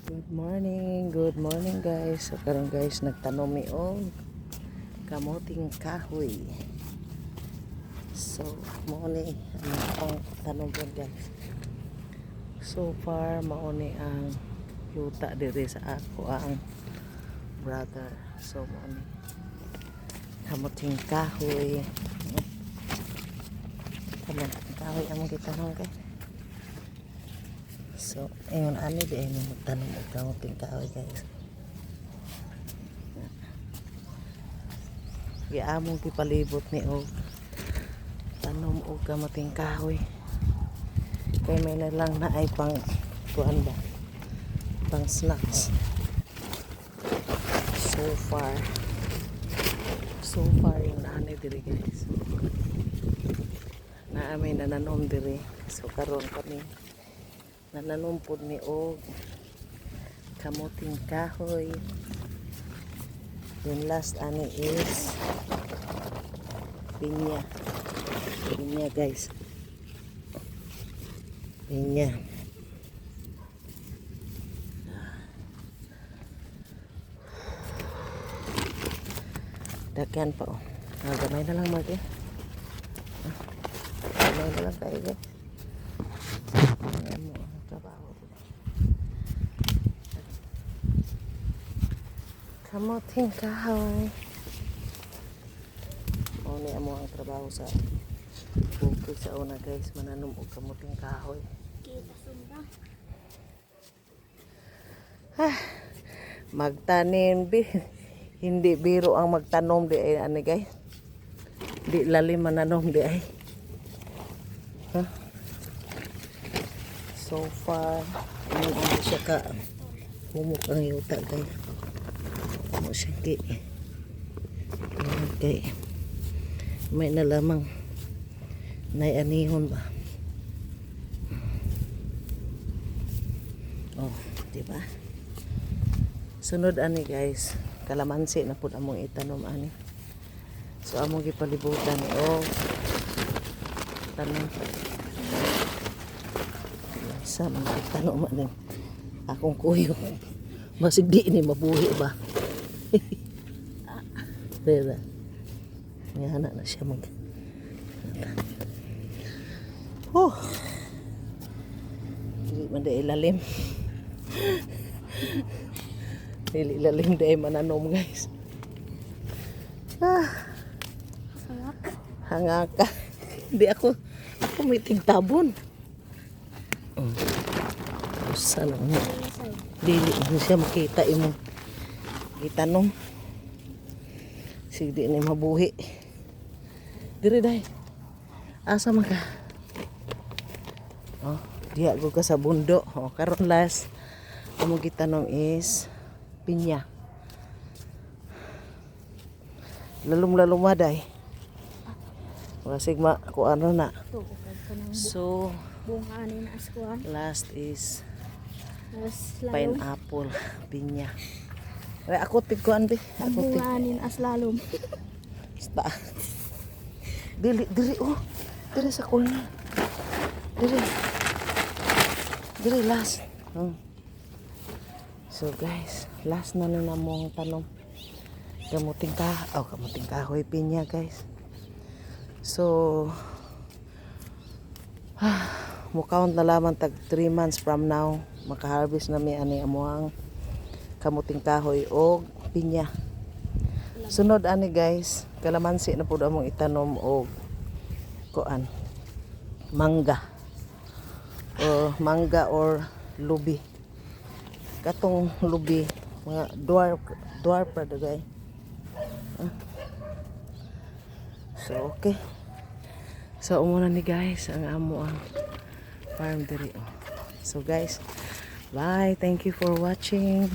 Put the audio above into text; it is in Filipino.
Good morning guys. So karon guys nagtanom mi og kamuting kahoy. So mao ni ang tanom ko guys. So far mao ni ang yuta diri sa ako ang brother. So mao ni kamuting kahoy. Kamuting kahoy among gitanong guys. So, ayun ani di ay magtanong og kamuting kahoy guys. Giamong gipalibot ni og tanom og kamuting kahoy. Kay may na lang na ay pang kuan ba? Pang snacks. So far yung ani diri guys. Na amin nananom diri. So karon kami nananumpod ni og kamuting kahoy. Then last ani is pinya guys, pinya. Daghan pa oh. Gamay na lang mag gamay na lang tayo guys. Kamuting kahoy. O ni amo ang trabaho sa bukid sa una guys, mananom og kamuting kahoy. Magtanim hindi biro ang magtanom di ay ani guys. Di lalim mananom di ay. So far, ano siya ka humok ang yuta guys. Mo siya kay may nalamang naianihon ba. Oh, diba? Sunod ani guys, kalamansi na pud among itanom ani. So among gipalibutan o tanom sa mga tanom ani akong kuyo. Masig di ni mabuhi ba. Diba? Ngayon na siya mag hindi man dahil ilalim. Dili ilalim dahil mananom guys. Hangaka. Hindi ako may tigtabon. Sana mo. Dili siya makita imong gitanom. Sige ni mabuhi. Diri day. Asa man ka? Oh, diha ko ka sa bundo. Oh, karon last among gitanom is pinya. Lalum day. Wasig ma ko ano na. So, bunga ni na askuan. Last is pineapple, pinya. Ay ako tigkuan be. Ako bunga ni aslalom. Basta. Dili oh. Dili sa corner. Dili last. So guys, last na mong tanom. Kamuting kahoy pinya guys. So mukhaon na lamang tag 3 months from now maka-harvest na mi ani amuang kamuting kahoy o pinya. Sunod ani guys, kalamansi na pud among itanom og kuan mangga or lubi. Katong lubi mga dwarf pa dagay. So okay. So umuna ni guys ang amo ang farm diri. So guys, bye. Thank you for watching.